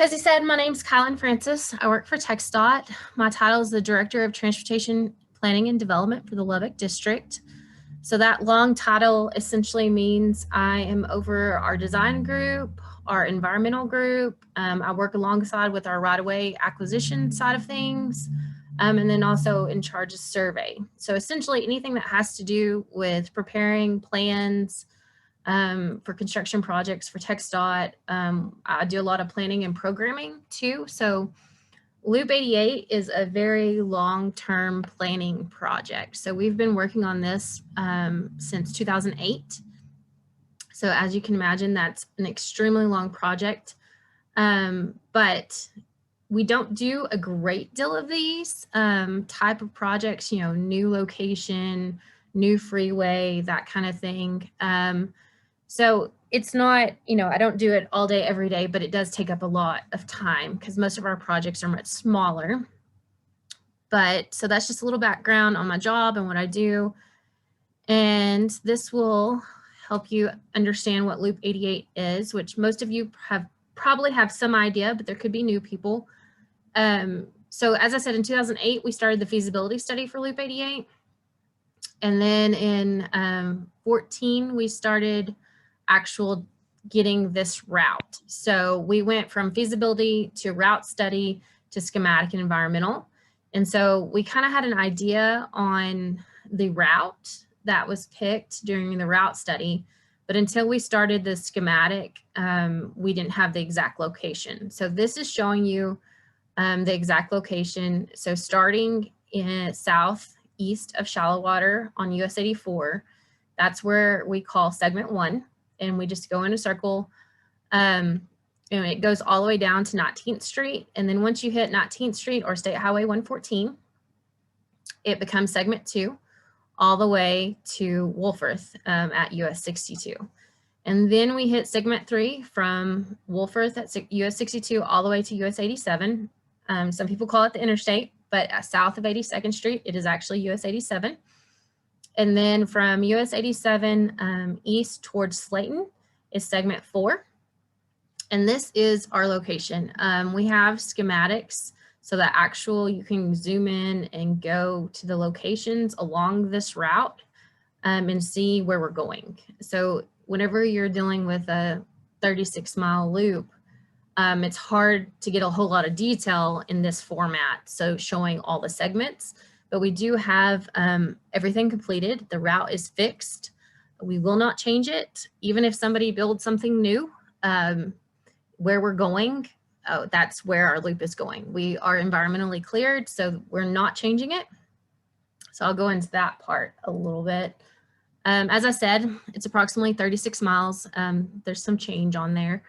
as he said, my name's Kylan Francis. I work for TxDOT. My title is the Director of Transportation Planning and Development for the Lubbock District. So that long title essentially means I am over our design group, our environmental group. I work alongside with our right-of-way acquisition side of things, and then also in charge of survey. So essentially anything that has to do with preparing plans, for construction projects for TxDOT. I do a lot of planning and programming too. So Loop 88 is a very long-term planning project. So we've been working on this since 2008. So as you can imagine, that's an extremely long project. But we don't do a great deal of these type of projects, you know, new location, new freeway, that kind of thing. So it's not, you know, I don't do it all day, every day, but it does take up a lot of time because most of our projects are much smaller. But so that's just a little background on my job and what I do. And this will help you understand what Loop 88 is, which most of you probably have some idea, but there could be new people. So as I said, in 2008, we started the feasibility study for Loop 88. And then in 14, we started actual getting this route. So we went from feasibility to route study to schematic and environmental. And so we kind of had an idea on the route that was picked during the route study, but until we started the schematic, we didn't have the exact location. So this is showing you the exact location. So starting in southeast of Shallow Water on US 84, that's where we call segment 1. And we just go in a circle, and it goes all the way down to 19th Street. And then once you hit 19th Street or State Highway 114, it becomes segment 2 all the way to Wolforth at US 62. And then we hit segment 3 from Wolforth at US 62 all the way to US 87. Some people call it the interstate, but south of 82nd Street, it is actually US 87. And then from US 87 east towards Slayton is segment 4. And this is our location. We have schematics so that you can zoom in and go to the locations along this route and see where we're going. So whenever you're dealing with a 36-mile loop, it's hard to get a whole lot of detail in this format. So showing all the segments. But we do have everything completed. The route is fixed. We will not change it. Even if somebody builds something new, where we're going, that's where our loop is going. We are environmentally cleared, so we're not changing it. So I'll go into that part a little bit. As I said, it's approximately 36 miles. There's some change on there,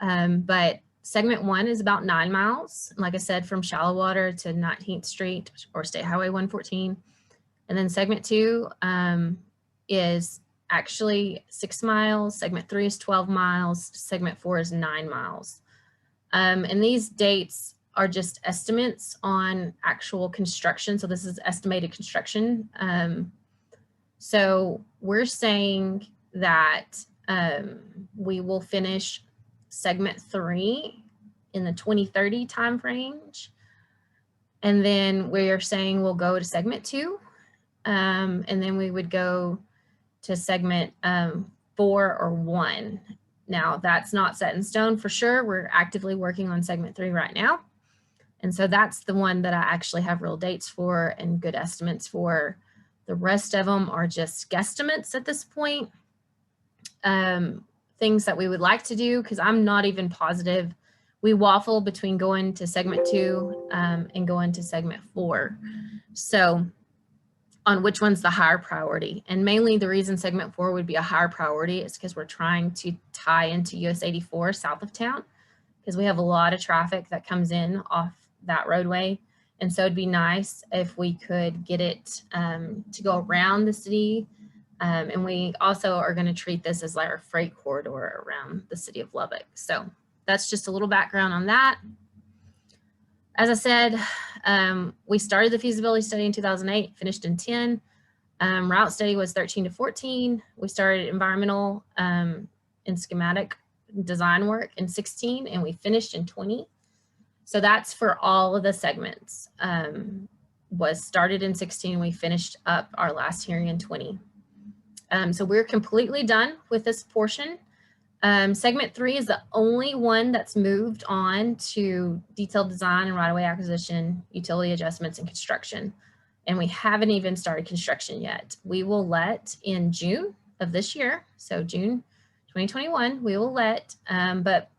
but segment 1 is about 9 miles. Like I said, from Shallow Water to 19th Street or State Highway 114. And then segment 2 is actually 6 miles. Segment 3 is 12 miles. Segment 4 is 9 miles. And these dates are just estimates on actual construction. So this is estimated construction. So we're saying that we will finish segment 3 in the 2030 time range. And then we are saying we'll go to segment 2. And then we would go to segment 4 or 1. Now that's not set in stone for sure. We're actively working on segment 3 right now. And so that's the one that I actually have real dates for and good estimates for. The rest of them are just guesstimates at this point. Things that we would like to do, because I'm not even positive. We waffle between going to segment 2 and going to segment 4. So on which one's the higher priority. And mainly the reason segment 4 would be a higher priority is because we're trying to tie into US 84 south of town, because we have a lot of traffic that comes in off that roadway. And so it'd be nice if we could get it to go around the city. And we also are going to treat this as like our freight corridor around the city of Lubbock. So that's just a little background on that. As I said, we started the feasibility study in 2008, finished in 10. Route study was 13 to 14. We started environmental and schematic design work in 16 and we finished in 20. So that's for all of the segments. Was started in 16, we finished up our last hearing in 20. So we're completely done with this portion. Segment 3 is the only one that's moved on to detailed design and right-of-way acquisition, utility adjustments, and construction. And we haven't even started construction yet. We will let in June of this year, so June 2021, we will let, but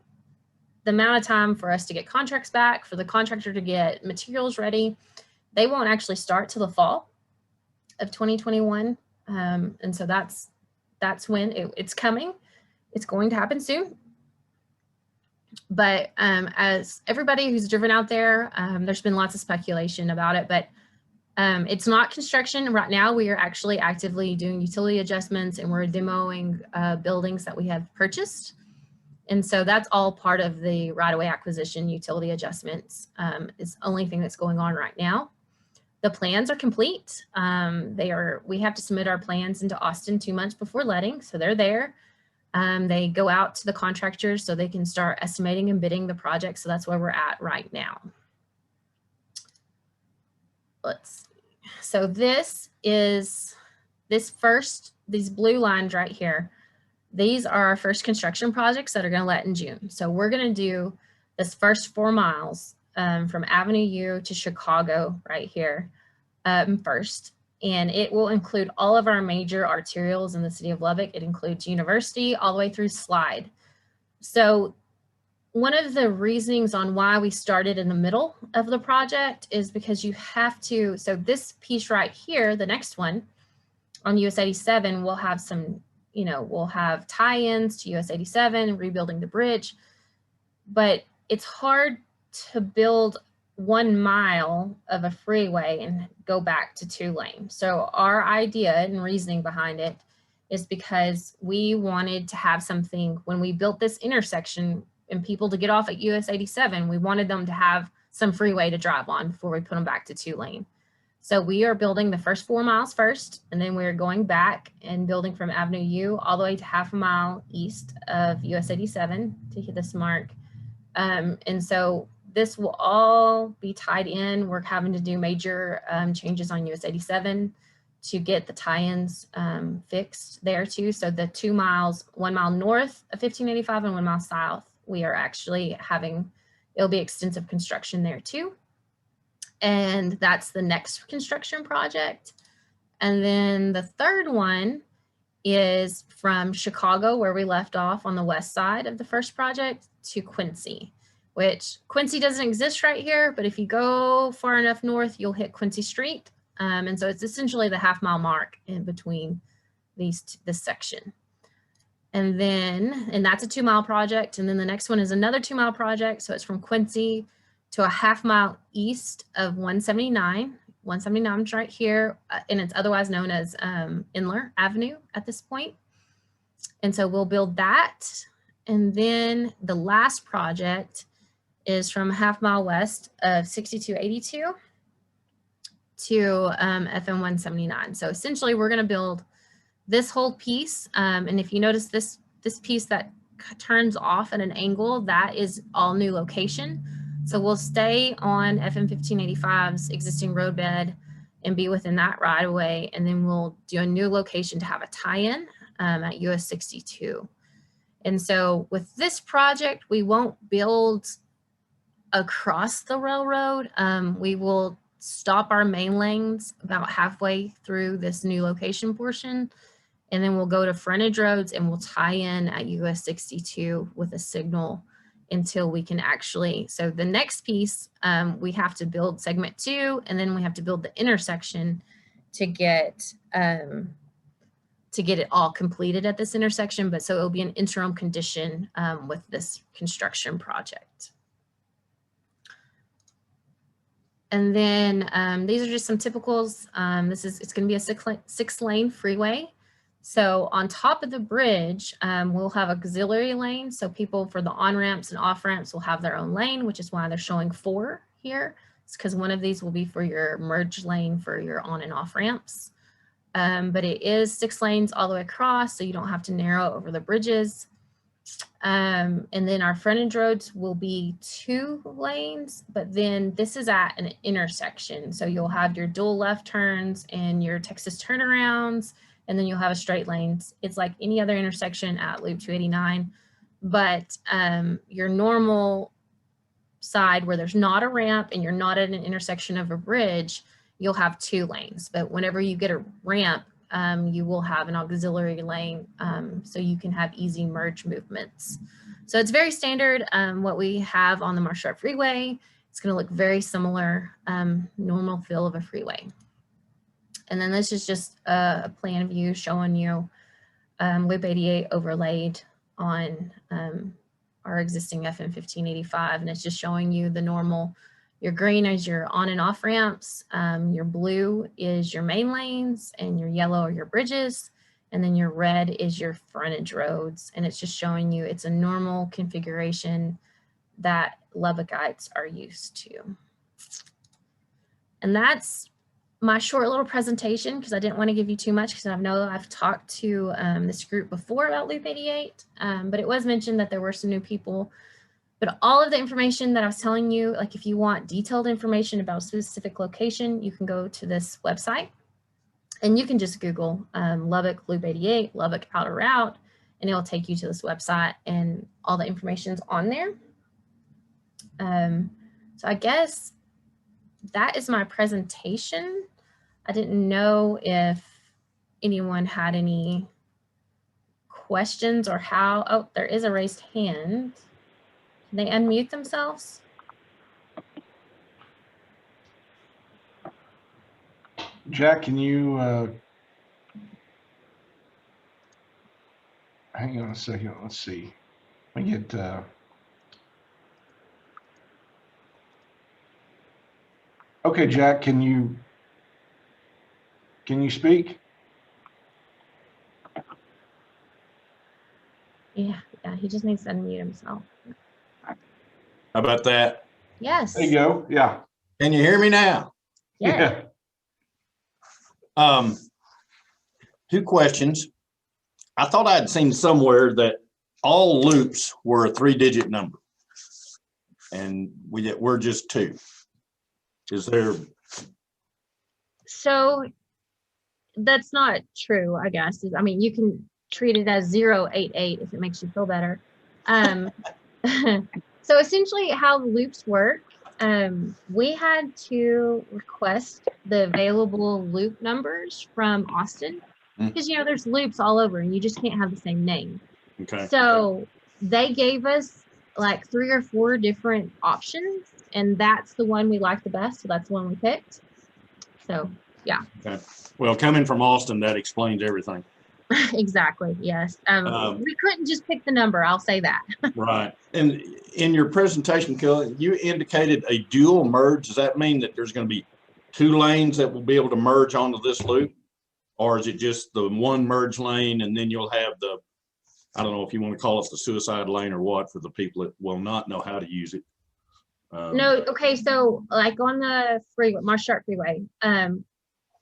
the amount of time for us to get contracts back, for the contractor to get materials ready, they won't actually start till the fall of 2021. And so that's when it's coming. It's going to happen soon. But as everybody who's driven out there, there's been lots of speculation about it, but it's not construction. Right now, we are actually actively doing utility adjustments and we're demoing buildings that we have purchased. And so that's all part of the right-of-way acquisition utility adjustments. Is the only thing that's going on right now. The plans are complete. We have to submit our plans into Austin 2 months before letting, so they're there. They go out to the contractors so they can start estimating and bidding the project. So that's where we're at right now. Let's see. So this is these blue lines right here. These are our first construction projects that are going to let in June. So we're going to do this first 4 miles from Avenue U to Chicago right here first. And it will include all of our major arterials in the city of Lubbock. It includes University all the way through Slide. So one of the reasonings on why we started in the middle of the project is because you have to, so this piece right here, the next one on US 87 will have some, we'll have tie-ins to US 87, rebuilding the bridge, but it's hard to build 1 mile of a freeway and go back to 2 lane. So our idea and reasoning behind it is because we wanted to have something when we built this intersection and people to get off at US 87, we wanted them to have some freeway to drive on before we put them back to 2 lane. So we are building the first 4 miles first, and then we're going back and building from Avenue U all the way to half a mile east of US 87 to hit this mark. And so this will all be tied in. We're having to do major changes on US 87 to get the tie-ins fixed there too. So the 2 miles, 1 mile north of 1585 and 1 mile south, we are actually having, it'll be extensive construction there too. And that's the next construction project. And then the third one is from Chicago, where we left off on the west side of the first project, to Quincy, which Quincy doesn't exist right here, but if you go far enough north, you'll hit Quincy Street. And so it's essentially the half mile mark in between this section. And that's a 2 mile project. And then the next one is another 2 mile project. So it's from Quincy to a half mile east of 179. 179 is right here, and it's otherwise known as Inler Avenue at this point. And so we'll build that. And then the last project is from a half mile west of 6282 to FM 179. So essentially we're going to build this whole piece. And if you notice this piece that turns off at an angle, that is all new location. So we'll stay on FM 1585's existing roadbed and be within that right of way. And then we'll do a new location to have a tie-in at US 62. And so with this project, we won't build across the railroad. We will stop our main lanes about halfway through this new location portion. And then we'll go to frontage roads and we'll tie in at US 62 with a signal until we can actually, so the next piece, we have to build segment 2, and then we have to build the intersection to get it all completed at this intersection. But so it'll be an interim condition with this construction project. And then these are just some typicals. It's going to be a 6-lane freeway. So on top of the bridge, we'll have auxiliary lanes. So people for the on-ramps and off-ramps will have their own lane, which is why they're showing 4 here. It's because one of these will be for your merge lane for your on and off ramps. But it is 6 lanes all the way across, so you don't have to narrow over the bridges. And then our frontage roads will be 2 lanes, but then this is at an intersection. So you'll have your dual left turns and your Texas turnarounds, and then you'll have a straight lanes. It's like any other intersection at Loop 289, but your normal side where there's not a ramp and you're not at an intersection of a bridge, you'll have 2 lanes. But whenever you get a ramp, you will have an auxiliary lane, so you can have easy merge movements. So it's very standard, what we have on the Marshall Freeway. It's going to look very similar, normal feel of a freeway. And then this is just a plan view showing you Loop 88 overlaid on our existing FM 1585, and it's just showing you the normal. Your green is your on and off ramps, your blue is your main lanes, and your yellow are your bridges, and then your red is your frontage roads. And it's just showing you it's a normal configuration that Lovetteites are used to. And that's my short little presentation, because I didn't want to give you too much, because I know I've talked to this group before about Loop 88, but it was mentioned that there were some new people. But all of the information that I was telling you, like if you want detailed information about a specific location, you can go to this website, and you can just Google Lubbock Loop 88, Lubbock outer route, and it'll take you to this website, and all the information's on there. So I guess that is my presentation. I didn't know if anyone had any questions or how. Oh, there is a raised hand. Can they unmute themselves? Jack, can you hang on a second? Let's see. Let me get okay, Jack, can you speak? Yeah, he just needs to unmute himself. How about that? Yes. There you go. Yeah. Can you hear me now? Yeah. 2 questions. I thought I'd seen somewhere that all loops were a 3-digit number, and we're just 2. Is there? So that's not true, I guess. I mean, you can treat it as 088 if it makes you feel better. So essentially how the loops work, we had to request the available loop numbers from Austin, because you know there's loops all over and you just can't have the same name. Okay. So they gave us like 3 or 4 different options, and that's the one we liked the best, so that's the one we picked. So yeah. Okay. Well, coming from Austin, that explains everything. Exactly. Yes. We couldn't just pick the number. I'll say that. Right. And in your presentation, Kelly, you indicated a dual merge. Does that mean that there's going to be 2 lanes that will be able to merge onto this loop? Or is it just the one merge lane, and then you'll have the, I don't know if you want to call it the suicide lane or what, for the people that will not know how to use it? No. Okay. So like on the freeway, Marshall Freeway,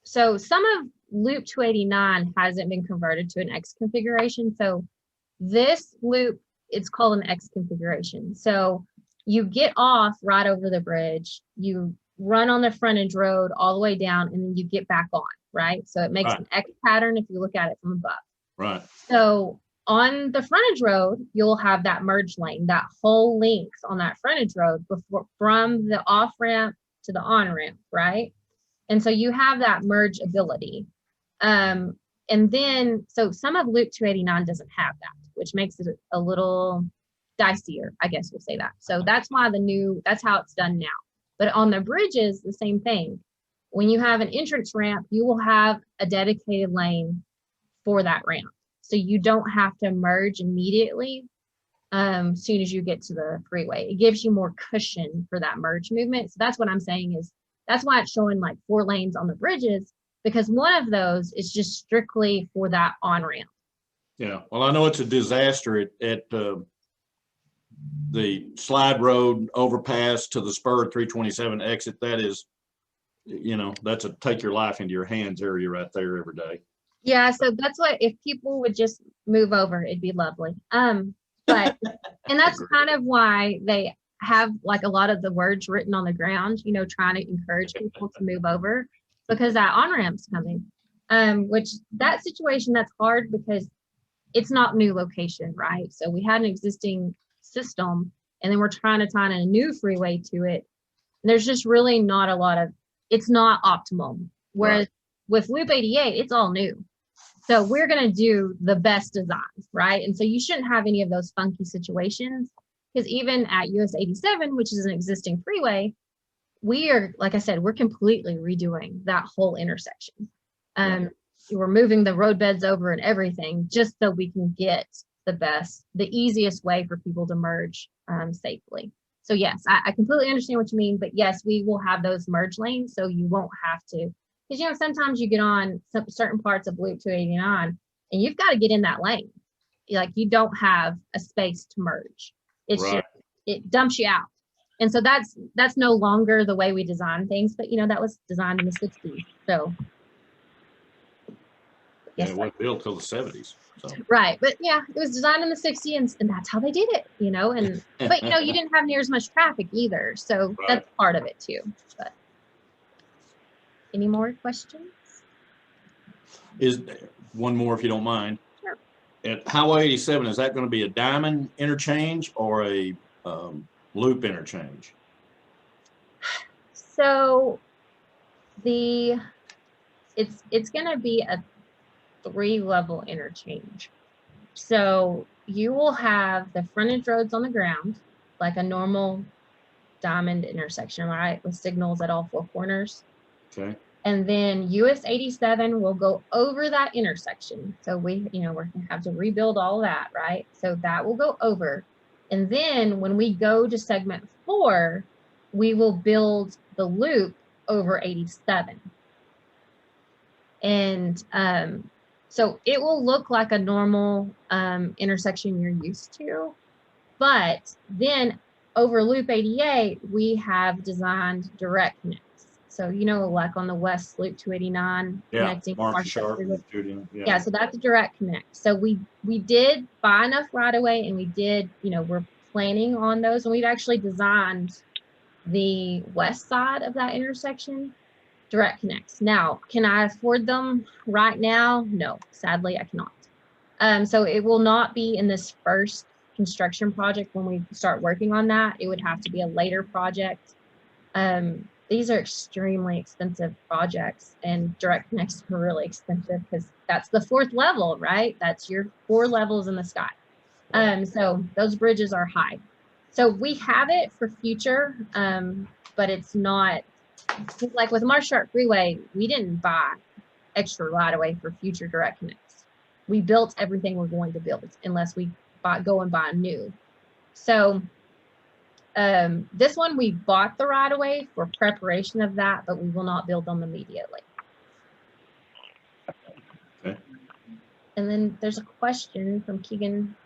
so some of Loop 289 hasn't been converted to an X configuration. So this loop, it's called an X configuration. So you get off right over the bridge, you run on the frontage road all the way down, and then you get back on, right? So it makes an X pattern if you look at it from above. Right. So on the frontage road, you'll have that merge lane, that whole length on that frontage road before, from the off ramp to the on ramp, right? And so you have that merge ability. And then, so some of Loop 289 doesn't have that, which makes it a little dicier, I guess we'll say that. So that's why that's how it's done now. But on the bridges, the same thing. When you have an entrance ramp, you will have a dedicated lane for that ramp. So you don't have to merge immediately soon as you get to the freeway. It gives you more cushion for that merge movement. So that's what I'm saying is, that's why it's showing like 4 lanes on the bridges, because one of those is just strictly for that on-ramp. Yeah, well, I know it's a disaster at the slide road overpass to the spur 327 exit. That is, you know, that's a take your life into your hands area right there every day. Yeah, so that's what, if people would just move over, it'd be lovely. But, and that's kind of why they have like a lot of the words written on the ground, you know, trying to encourage people to move over because that on-ramp's coming. Which that situation, that's hard because it's not new location, right? So we had an existing system and then we're trying to tie in a new freeway to it. And there's just really not a lot of, it's not optimal. Whereas with Loop 88, it's all new. So we're going to do the best designs, right? And so you shouldn't have any of those funky situations because even at US 87, which is an existing freeway, we are, like I said, we're completely redoing that whole intersection. We're moving the roadbeds over and everything just so we can get the easiest way for people to merge safely. So yes, I completely understand what you mean, but yes, we will have those merge lanes so you won't have to, because you know, sometimes you get on some certain parts of Loop 289 and you've got to get in that lane. Like you don't have a space to merge. It's just, it dumps you out. And so that's no longer the way we design things, but you know, that was designed in the 60s. So yes, it wasn't built till the 70s. So. Right. But yeah, it was designed in the 60s and that's how they did it, you know, and but you know, you didn't have near as much traffic either. So that's part of it too. But any more questions? Is one more if you don't mind. Sure. At Highway 87, is that going to be a diamond interchange or a loop interchange? So it's going to be a 3-level interchange. So you will have the frontage roads on the ground, like a normal diamond intersection, right? With signals at all 4 corners. Okay. And then US 87 will go over that intersection. So we're going to have to rebuild all that, right? So that will go over. And then when we go to segment 4, we will build the loop over 87. And so it will look like a normal intersection you're used to, but then over Loop 88, we have designed direct connects. So, you know, like on the West Loop 289, connecting Marshall. Yeah, so that's a direct connect. So we did buy enough right away and we did, you know, we're planning on those and we've actually designed the west side of that intersection direct connects. Now, can I afford them right now? No, sadly, I cannot. So it will not be in this first construction project when we start working on that. It would have to be a later project. These are extremely expensive projects and direct connects are really expensive because that's the 4th level, right? That's your 4 levels in the sky. So those bridges are high. So we have it for future, but it's not, like with Marshall Freeway, we didn't buy extra right away for future direct connects. We built everything we're going to build unless we go and buy new. So this one we bought the right away for preparation of that, but we will not build them immediately. Okay. And then there's a question from Keegan.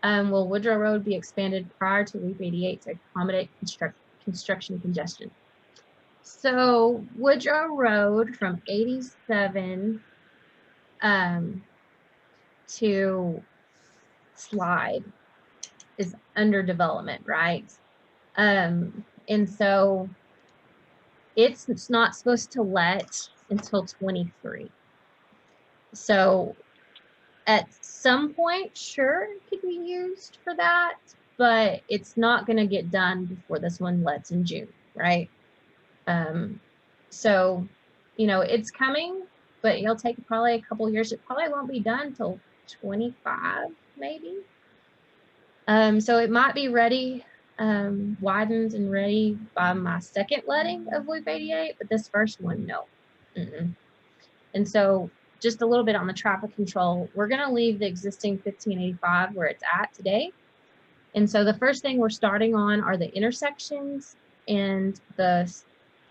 Will Woodrow Road be expanded prior to Loop 88 to accommodate construction congestion? So Woodrow Road from 87 to Slide is under development, right? And so it's not supposed to let until 23. So at some point, sure, it could be used for that, but it's not going to get done before this one lets in June, right? So, you know, it's coming, but it'll take probably a couple years. It probably won't be done until 25, maybe. So it might be ready, widened and ready by my second letting of Loop 88, but this first one, no. And so just a little bit on the traffic control, we're going to leave the existing 1585 where it's at today. And so the first thing we're starting on are the intersections and the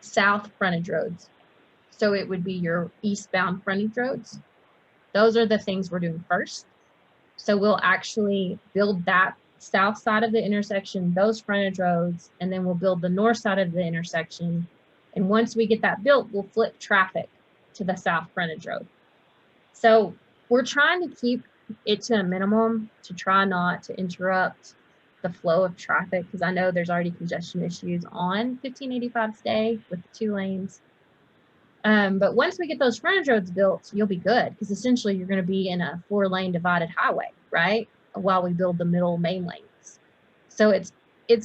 south frontage roads. So it would be your eastbound frontage roads. Those are the things we're doing first. So we'll actually build that south side of the intersection, those frontage roads, and then we'll build the north side of the intersection. And once we get that built, we'll flip traffic to the south frontage road. So we're trying to keep it to a minimum to try not to interrupt the flow of traffic, because I know there's already congestion issues on 1585 Stay with the 2 lanes. But once we get those frontage roads built, you'll be good, because essentially you're going to be in a 4-lane divided highway, right? While we build the middle main lanes. So it's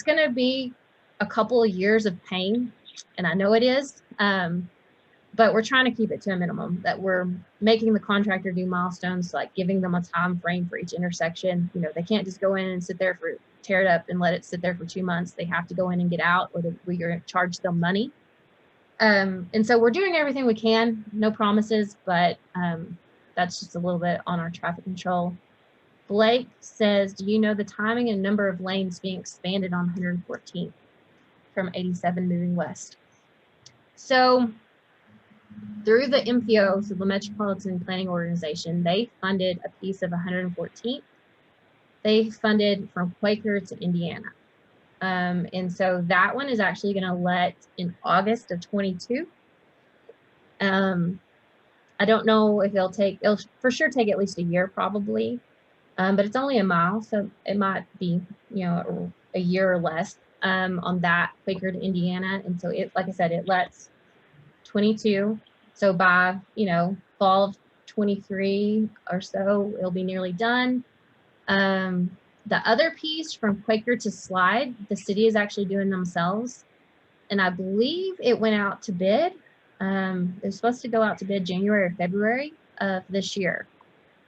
going to be a couple of years of pain, and I know it is. But we're trying to keep it to a minimum, that we're making the contractor do milestones, like giving them a time frame for each intersection. You know, they can't just go in and sit there tear it up and let it sit there for 2 months. They have to go in and get out, or we're going to charge them money. And so we're doing everything we can, no promises, but that's just a little bit on our traffic control. Blake says, do you know the timing and number of lanes being expanded on 114th from 87 moving west? So through the MPO, so the Metropolitan Planning Organization, they funded a piece of 114th. They funded from Quaker to Indiana. And so that one is actually going to let in August of 22. I don't know if it'll for sure take at least a year probably, but it's only a mile, so it might be, you know, a year or less on that Quaker to Indiana. And so it, like I said, it lets 22. So by, you know, fall of 23 or so, it'll be nearly done. The other piece from Quaker to Slide, the city is actually doing themselves. And I believe it went out to bid. They're supposed to go out to bid January or February of this year.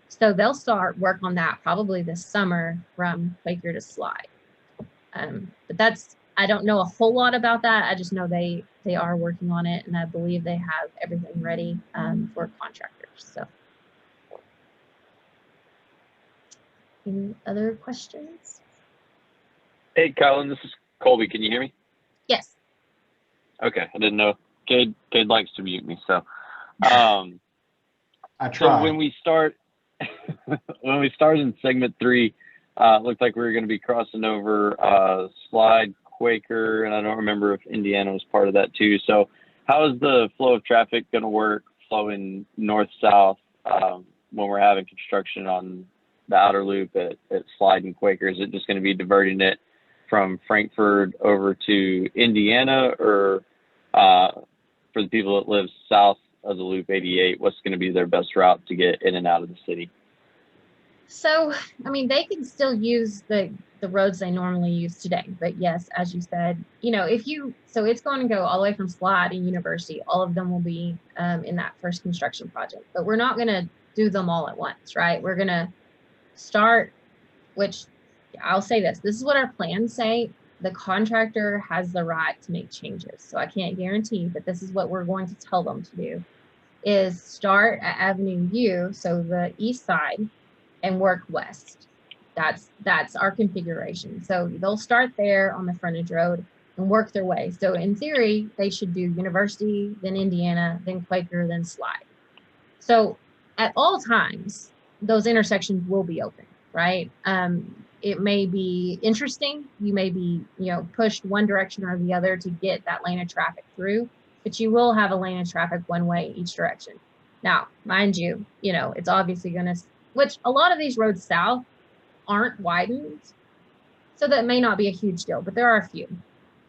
So they'll start work on that probably this summer from Quaker to Slide. But I don't know a whole lot about that. I just know they are working on it, and I believe they have everything ready for contractors. So, any other questions? Hey, Colin, this is Colby. Can you hear me? Yes. Okay, I didn't know. Cade likes to mute me, so. I So tried. when we start in segment 3, it looked like we were going to be crossing over Slide, Quaker, and I don't remember if Indiana was part of that too. So how is the flow of traffic going to work flowing north-south when we're having construction on the outer loop at Slide and Quaker? Is it just going to be diverting it from Frankfurt over to Indiana, or for the people that live south of the Loop 88, what's going to be their best route to get in and out of the city? So, I mean, they can still use the roads they normally use today. But yes, as you said, you know, so it's going to go all the way from Slide and University. All of them will be in that first construction project. But we're not going to do them all at once, right? We're going to start, which I'll say this is what our plans say. The contractor has the right to make changes. So I can't guarantee, but this is what we're going to tell them to do, is start at Avenue U, so the east side, and work west. That's our configuration. So they'll start there on the frontage road and work their way. So in theory, they should do University, then Indiana, then Quaker, then Slide. So at all times, those intersections will be open, right? It may be interesting. You may be, you know, pushed one direction or the other to get that lane of traffic through, but you will have a lane of traffic one way each direction. Now, mind you, you know, it's obviously going to, which a lot of these roads south aren't widened, so that may not be a huge deal, but there are a few,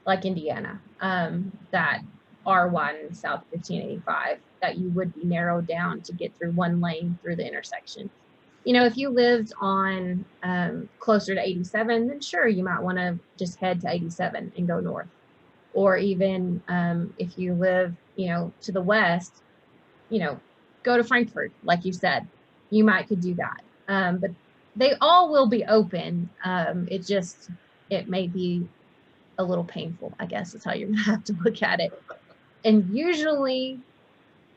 like Indiana, that are widened south of 1585, that you would be narrowed down to get through one lane through the intersection. You know, if you lived on closer to 87, then sure, you might want to just head to 87 and go north. Or even if you live, you know, to the west, you know, go to Frankfurt, like you said, you could do that. But they all will be open. It may be a little painful, I guess is how you're gonna have to look at it. And usually,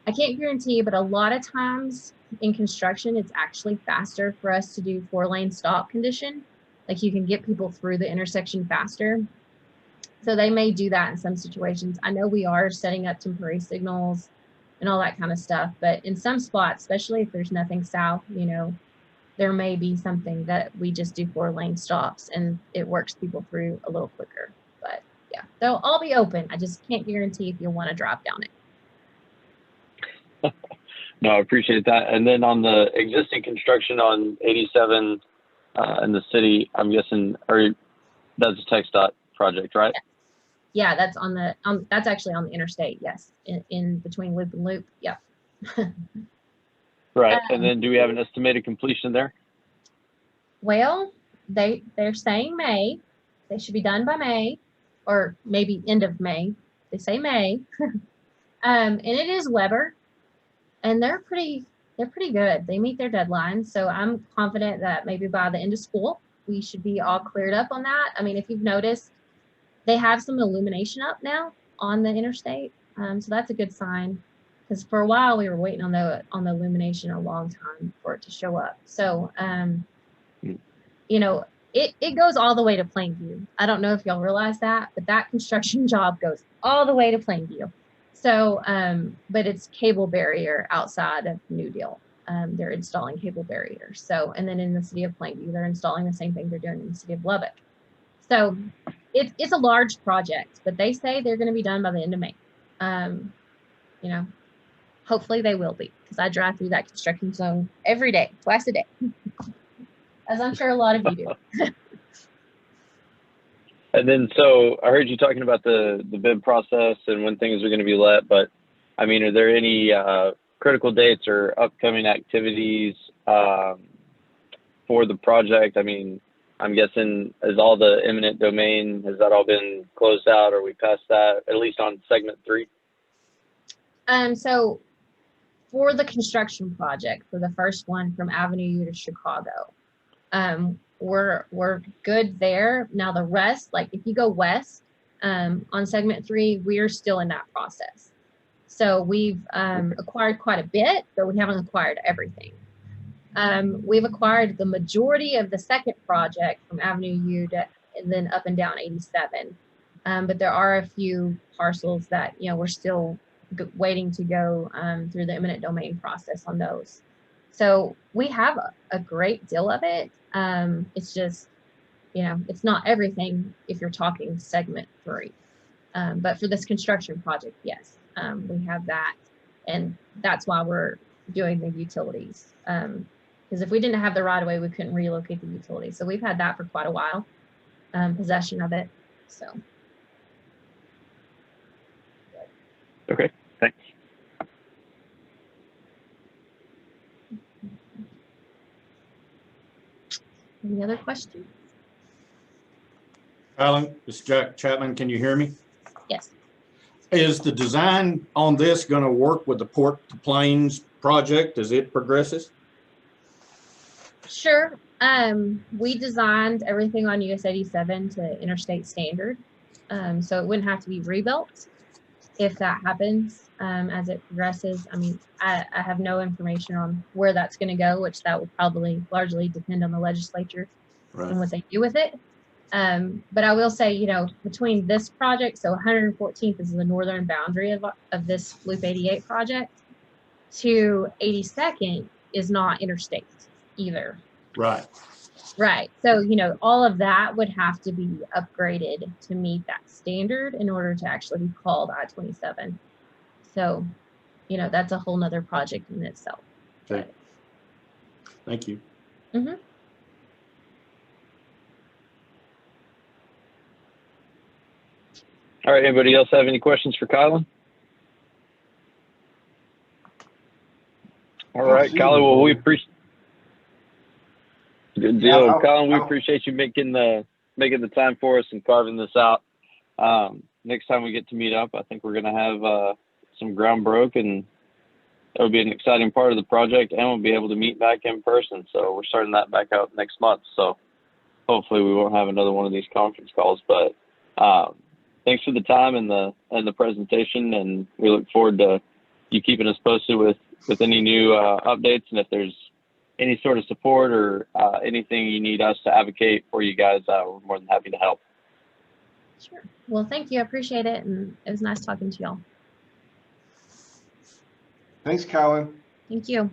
I can't guarantee, but a lot of times in construction, it's actually faster for us to do 4-lane stop condition. Like you can get people through the intersection faster. So they may do that in some situations. I know we are setting up temporary signals and all that kind of stuff, but in some spots, especially if there's nothing south, you know, there may be something that we just do 4-lane stops and it works people through a little quicker. But yeah, they'll all be open. I just can't guarantee if you'll want to drop down it. No, I appreciate that. And then on the existing construction on 87 in the city, I'm guessing, or that's a TxDOT project, right? Yeah, that's on the that's actually on the interstate. Yes, in between loop and loop. Yep. Right. And then do we have an estimated completion there? Well, they're saying May. They should be done by May, or maybe end of May. They say May. And it is Weber, and they're pretty good. They meet their deadlines, so I'm confident that maybe by the end of school we should be all cleared up on that. I mean, if you've noticed, they have some illumination up now on the interstate, so that's a good sign. Because for a while we were waiting on the illumination a long time for it to show up. So, you know, it goes all the way to Plainview. I don't know if y'all realize that, but that construction job goes all the way to Plainview. So, but it's cable barrier outside of New Deal. They're installing cable barriers. So, and then in the city of Plainview, they're installing the same thing they're doing in the city of Lubbock. So it's a large project, but they say they're going to be done by the end of May. You know, hopefully they will be, because I drive through that construction zone every day, twice a day, as I'm sure a lot of you do. And then, so I heard you talking about the bid process and when things are going to be let, but I mean, are there any critical dates or upcoming activities for the project? I mean, I'm guessing, is all the eminent domain, has that all been closed out, or we past that, at least on segment 3? So for the construction project, for the first one from Avenue U to Chicago, we're good there. Now the rest, like if you go west on segment 3, we're still in that process. So we've acquired quite a bit, but we haven't acquired everything. We've acquired the majority of the second project from Avenue U to, and then up and down 87. But there are a few parcels that, you know, we're still waiting to go through the eminent domain process on those. So we have a great deal of it. It's just, you know, it's not everything if you're talking segment 3. But for this construction project, yes, we have that. And that's why we're doing the utilities. Because if we didn't have the right of way, we couldn't relocate the utilities. So we've had that for quite a while, possession of it. So. Okay, thanks. Any other questions? Alan, this is Jack Chapman. Can you hear me? Yes. Is the design on this going to work with the Port to Plains project as it progresses? Sure. We designed everything on US 87 to interstate standard. So it wouldn't have to be rebuilt if that happens as it progresses. I mean, I have no information on where that's going to go, which that will probably largely depend on the legislature and what they do with it. But I will say, you know, between this project, so 114th is the northern boundary of this Loop 88 project, to 82nd is not interstate either. Right. Right. So, you know, all of that would have to be upgraded to meet that standard in order to actually be called I-27. So, you know, that's a whole nother project in itself. Okay. Thank you. Mm-hmm. All right, anybody else have any questions for Kylan? All right, Kylan, well, we appreciate. Good deal, Yeah, Colin. We appreciate you making the time for us and carving this out. Next time we get to meet up, I think we're going to have some ground broke, and it'll be an exciting part of the project, and we'll be able to meet back in person. So we're starting that back out next month. So hopefully we won't have another one of these conference calls. But thanks for the time and the presentation, and we look forward to you keeping us posted with any new updates, and if there's any sort of support or anything you need us to advocate for you guys, we're more than happy to help. Sure. Well, thank you. I appreciate it. And it was nice talking to y'all. Thanks, Colin. Thank you.